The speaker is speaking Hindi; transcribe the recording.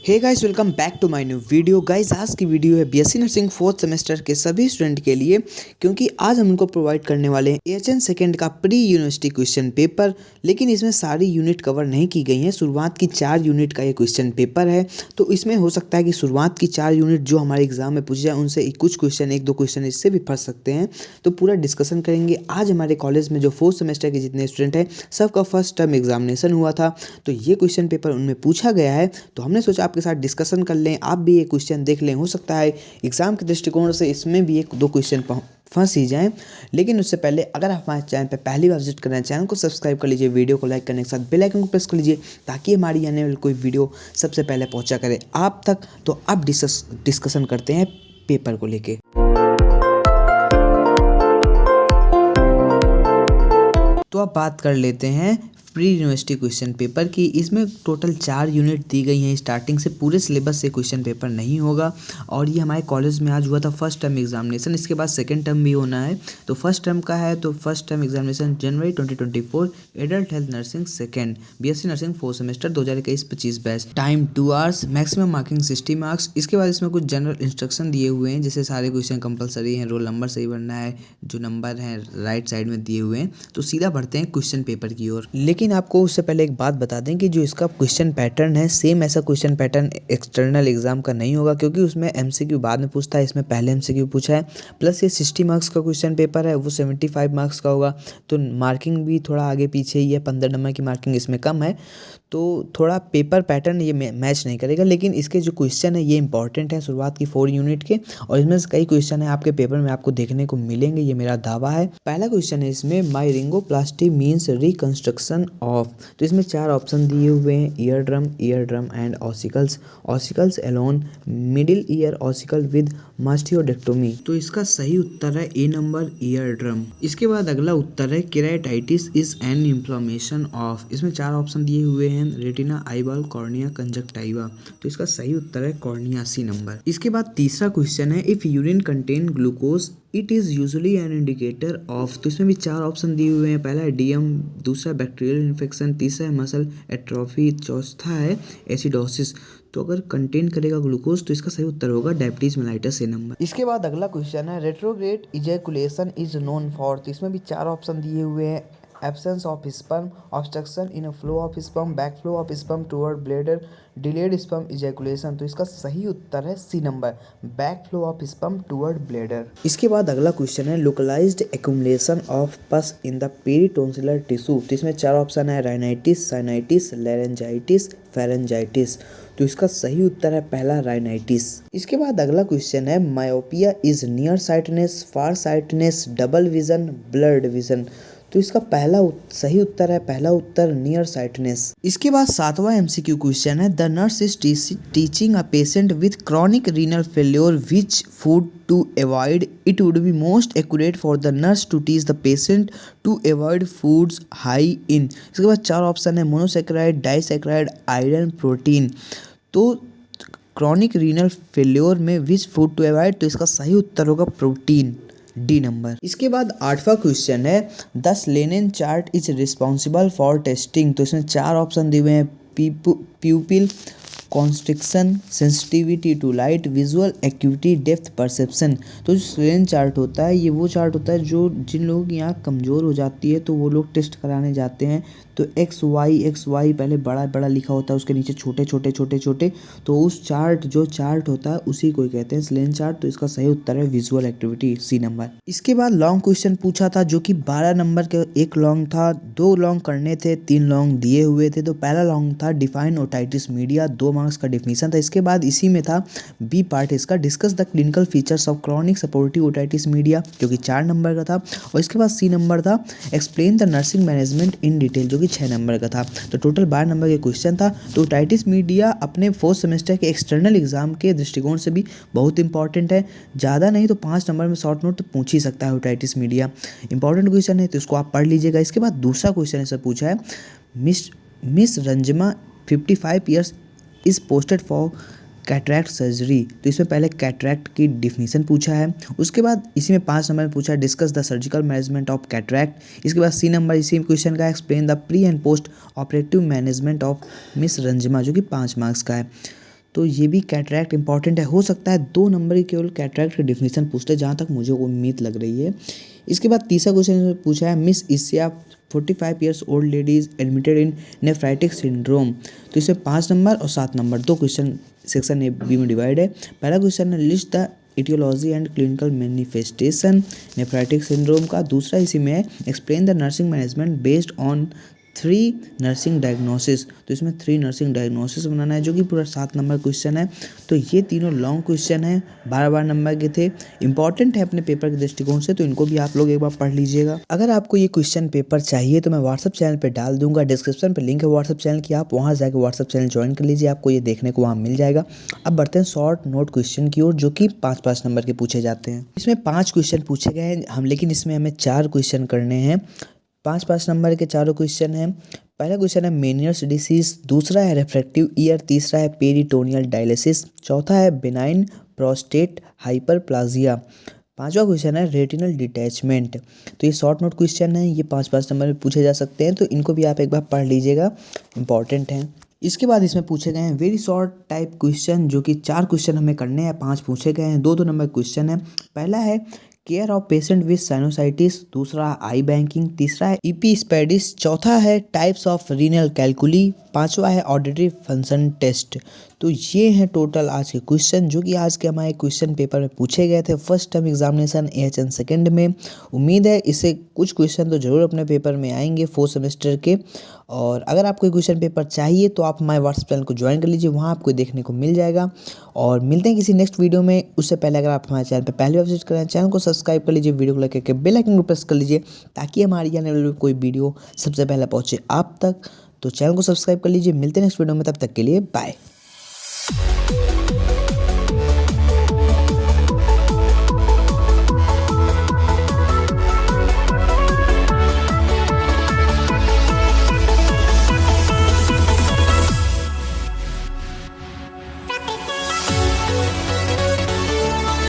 Hey guys, welcome back to my new video. Guys, आज की वीडियो है बीएससी नर्सिंग फोर्थ सेमेस्टर के सभी स्टूडेंट के लिए, क्योंकि आज हम उनको प्रोवाइड करने वाले हैं एएचएन सेकंड का प्री यूनिवर्सिटी क्वेश्चन पेपर। लेकिन इसमें सारी यूनिट कवर नहीं की गई हैं। शुरुआत की 4 यूनिट का ये क्वेश्चन पेपर है, तो इसमें हो सकता है कि शुरुआत की 4 यूनिट जो हमारे एग्जाम में पूछी जाए उनसे कुछ क्वेश्चन, 1-2 क्वेश्चन इससे भी फंस सकते हैं। तो पूरा डिस्कशन करेंगे। आज हमारे कॉलेज में जो फोर्थ सेमेस्टर के जितने स्टूडेंट हैं सबका फर्स्ट टर्म एग्जामिनेशन हुआ था, तो ये क्वेश्चन पेपर उनमें पूछा गया है। तो हमने सोचा आपके साथ डिस्कशन कर लें, आप भी ये क्वेश्चन देख लें। हो सकता है एग्जाम के दृष्टिकोण से इसमें भी 1-2 क्वेश्चन फंस ही जाएं। लेकिन उससे पहले अगर आप हमारे चैनल पर पहली बार विजिट कर रहे हैं, चैनल को सब्सक्राइब कर लीजिए, वीडियो को लाइक करने के साथ बेल आइकन को प्रेस कर लीजिए, ताकि हमारी आने वाली कोई वीडियो सबसे पहले पहुंचा करे आप तक। तो अब डिस्कशन करते हैं पेपर को लेके। तो अब बात कर लेते हैं प्री यूनिवर्सिटी क्वेश्चन पेपर की। इसमें टोटल 4 यूनिट दी गई हैं। स्टार्टिंग से पूरे सिलेबस से क्वेश्चन पेपर नहीं होगा, और ये हमारे कॉलेज में आज हुआ था फर्स्ट टर्म एग्जामिनेशन। इसके बाद सेकंड टर्म भी होना है। तो फर्स्ट टर्म का है, तो फर्स्ट टर्म एग्जामिनेशन जनवरी 2024, adult health nursing second, BSc nursing fourth semester 2021-25 batch. Time 2 hours, maximum marking 60 marks. इसके बाद इसमें कुछ जनरल इंस्ट्रक्शन दिए हुए हैं, जैसे सारे क्वेश्चन कंपलसरी हैं, रोल नंबर सही भरना है, जो नंबर है राइट साइड में दिए हुए हैं। तो सीधा बढ़ते हैं क्वेश्चन पेपर की ओर। लेकिन आपको उससे पहले एक बात बता दें कि जो इसका क्वेश्चन पैटर्न है, सेम ऐसा क्वेश्चन पैटर्न एक्सटर्नल एग्जाम का नहीं होगा, क्योंकि उसमें एमसीक्यू बाद में पूछता है, इसमें पहले एमसीक्यू पूछा है। प्लस ये 60 मार्क्स का क्वेश्चन पेपर है, वो 75 मार्क्स का होगा। तो मार्किंग भी थोड़ा आगे पीछे ही है, 15 नंबर की मार्किंग इसमें कम है। तो थोड़ा पेपर पैटर्न ये मैच नहीं करेगा। लेकिन इसके जो क्वेश्चन है ये इंपॉर्टेंट है शुरुआत की 4 यूनिट के, और इसमें से कई क्वेश्चन है आपके पेपर में आपको देखने को मिलेंगे, ये मेरा दावा है। पहला क्वेश्चन है इसमें, मायरिंगोप्लास्टी मीन्स रिकंस्ट्रक्शन ऑफ। तो इसमें 4 ऑप्शन दिए हुए हैं, ear drum and ossicles, ossicles alone, middle ear ossicle with mastoidectomy. तो इसका सही उत्तर है ए नंबर, ईयर ड्रम। इसके बाद अगला उत्तर है, keratitis is an inflammation of. इसमें 4 ऑप्शन दिए हुए हैं, रेटिना, आईबॉल, कॉर्निया, कंजक्टाइवा। तो इसका सही उत्तर है कॉर्निया, सी नंबर। इसके बाद तीसरा क्वेश्चन है, if urine contain glucose it is usually an indicator of. तो इसमें भी 4 ऑप्शन दिए हुए हैं। पहला है डीएम, दूसरा बैक्टीरियल इन्फेक्शन, तीसरा है मसल एट्रोफी, चौथा है एसिडोसिस। तो अगर कंटेन करेगा ग्लूकोज तो इसका सही उत्तर होगा डायबिटीज मेलाइटस, से नंबर। इसके बाद अगला क्वेश्चन है, retrograde ejaculation is known for. तो इसमें भी 4 ऑप्शन दिए हुए हैं, absence of sperm, obstruction in a flow of sperm, back flow of sperm toward bladder, delayed sperm ejaculation. तो इसका सही उत्तर है C number, back flow of sperm toward bladder. इसके बाद अगला क्वेश्चन है, लोकलाइज्ड एक्यूमुलेशन ऑफ पस इन द पेरिटोन्सिलर टिश्यू। तो इसमें 4 ऑप्शन है, राइनाइटिस, साइनाइटिस, लैरेंजाइटिस, फेरेंजाइटिस। तो इसका सही उत्तर है पहला, राइनाइटिस। इसके बाद अगला क्वेश्चन है, myopia is near sightedness, far sightedness, double vision, blurred vision. तो इसका सही उत्तर है पहला उत्तर, नियर साइटनेस। इसके बाद 7वां एमसीक्यू क्वेश्चन है, the nurse is teaching a patient with chronic renal failure which food to avoid. It would be most accurate for the nurse to teach the patient to avoid foods high in. इसके बाद 4 ऑप्शन है, मोनोसेक्राइड, डाइसेक्राइड, आयरन, प्रोटीन। तो क्रॉनिक रीनल फेल्योर में विच फूड टू अवॉइड, तो इसका सही उत्तर होगा प्रोटीन, डी नंबर। इसके बाद 8वां क्वेश्चन है, the Snellen chart is responsible for testing. तो इसमें 4 ऑप्शन दिए हुए हैं, pupil constriction, sensitivity to light, visual acuity, depth perception. तो जो स्लेनिन चार्ट होता है, ये वो चार्ट होता है जो जिन लोगों की आँख कमज़ोर हो जाती है तो वो लोग टेस्ट कराने जाते हैं। तो XY पहले बड़ा बड़ा लिखा होता है, उसके नीचे छोटे छोटे। तो उस जो चार्ट होता है उसी को कहते हैं स्लेनिन चार्ट। तो इसका सही उत्तर है विजुअल एक्टिविटी, सी नंबर। इसके बाद लॉन्ग क्वेश्चन पूछा था, जो कि 12 नंबर के। एक लॉन्ग था, 2 लॉन्ग करने थे, 3 लॉन्ग दिए हुए थे। तो पहला लॉन्ग था, डिफाइन ओटाइटिस मीडिया, 2 मार्क्स का डेफिनेशन था। इसके बाद इसी में था बी पार्ट इसका, discuss the clinical features of chronic supportive otitis media, जो कि 4 नंबर का था। और इसके बाद सी नंबर था, explain the nursing management in detail, जो कि 6 नंबर का था। तो टोटल 12 नंबर के क्वेश्चन था। तो ओटाइटिस मीडिया अपने फोर्थ सेमेस्टर के एक्सटर्नल एग्जाम के दृष्टिकोण से भी बहुत इंपॉर्टेंट है। ज़्यादा नहीं तो 5 नंबर में शॉर्ट नोट तो पूछ ही सकता है ओटाइटिस मीडिया। इंपॉर्टेंट क्वेश्चन है, तो इसको आप पढ़ लीजिएगा। इसके बाद दूसरा क्वेश्चन ऐसा पूछा है, miss Ranjama 55 years is posted for cataract surgery. तो इसमें पहले कैटरैक्ट की डिफिनीशन पूछा है। उसके बाद इसी में 5 नंबर में पूछा है, discuss the surgical management of cataract. इसके बाद सी नंबर इसी क्वेश्चन का, explain the pre and post operative management of miss Ranjama, जो कि 5 मार्क्स का है। तो ये भी कैटरैक्ट इंपॉर्टेंट है, हो सकता है 2 नंबर की केवल कैटरैक्ट की डेफिनेशन पूछ ले, जहाँ तक मुझे उम्मीद लग रही है। इसके बाद तीसरा क्वेश्चन पूछा है miss Asia 45 years old lady is admitted in nephritic syndrome. तो इसमें 5 नंबर और 7 number 2 question section A B में डिवाइड है। पहला क्वेश्चन है list the etiology and clinical manifestation nephritic syndrome का। दूसरा इसी में है explain the nursing management based on 3 nursing diagnosis. तो इसमें 3 नर्सिंग डायग्नोसिस बनाना है, जो कि पूरा 7 नंबर क्वेश्चन है। तो ये तीनों लॉन्ग क्वेश्चन है, 12 नंबर के थे, इंपॉर्टेंट है अपने पेपर के दृष्टिकोण से, तो इनको भी आप लोग एक बार पढ़ लीजिएगा। अगर आपको ये क्वेश्चन पेपर चाहिए तो मैं व्हाट्सअप चैनल पे डाल दूंगा, डिस्क्रिप्शन पे लिंक है व्हाट्सअप चैनल की, आप वहाँ जाकर व्हाट्सअप चैनल ज्वाइन कर लीजिए, आपको ये देखने को वहाँ मिल जाएगा। अब बढ़ते हैं शॉर्ट नोट क्वेश्चन की ओर, जो कि 5-5 नंबर के पूछे जाते हैं। इसमें 5 क्वेश्चन पूछे गए हैं हम, लेकिन इसमें हमें 4 क्वेश्चन करने हैं। 5-5 नंबर के चारों क्वेश्चन हैं। पहला क्वेश्चन है मेनियर्स डिसीज, दूसरा है रिफ्रैक्टिव ईयर, तीसरा है पेरिटोनियल डायलिसिस, चौथा है बेनाइन प्रोस्टेट हाइपरप्लाजिया, पांचवा क्वेश्चन है रेटिनल डिटैचमेंट। तो ये शॉर्ट नोट क्वेश्चन है, ये 5-5 नंबर में पूछे जा सकते हैं, तो इनको भी आप एक बार पढ़ लीजिएगा, इंपॉर्टेंट हैं। इसके बाद इसमें पूछे गए हैं वेरी शॉर्ट टाइप क्वेश्चन, जो कि 4 क्वेश्चन हमें करने हैं, 5 पूछे गए हैं, 2-2 नंबर क्वेश्चन है। पहला है care of patient with sinusitis, दूसरा आई बैंकिंग, तीसरा है ईपी स्पेडिस, चौथा है टाइप्स ऑफ रीनल कैलकुली, पांचवा है ऑडिटरी फंक्शन टेस्ट। तो ये हैं टोटल आज के क्वेश्चन, जो कि आज के हमारे क्वेश्चन पेपर में पूछे गए थे first term examination AHN second में। उम्मीद है इससे कुछ क्वेश्चन तो जरूर अपने पेपर में आएंगे 4 सेमेस्टर के। और अगर आपको क्वेश्चन पेपर चाहिए तो आप हमारे व्हाट्सएप चैनल को ज्वाइन कर लीजिए, वहाँ आपको देखने को मिल जाएगा। और मिलते हैं किसी नेक्स्ट वीडियो में। उससे पहले अगर आप हमारे चैनल पर पहली बार विजिट करें, चैनल को सब्सक्राइब कर लीजिए, वीडियो को लाइक करके बेल आइकन को प्रेस कर लीजिए, ताकि हमारी आने वाली कोई वीडियो सबसे पहले पहुँचे आप तक। तो चैनल को सब्सक्राइब कर लीजिए। मिलते हैं नेक्स्ट वीडियो में, तब तक के लिए बाय।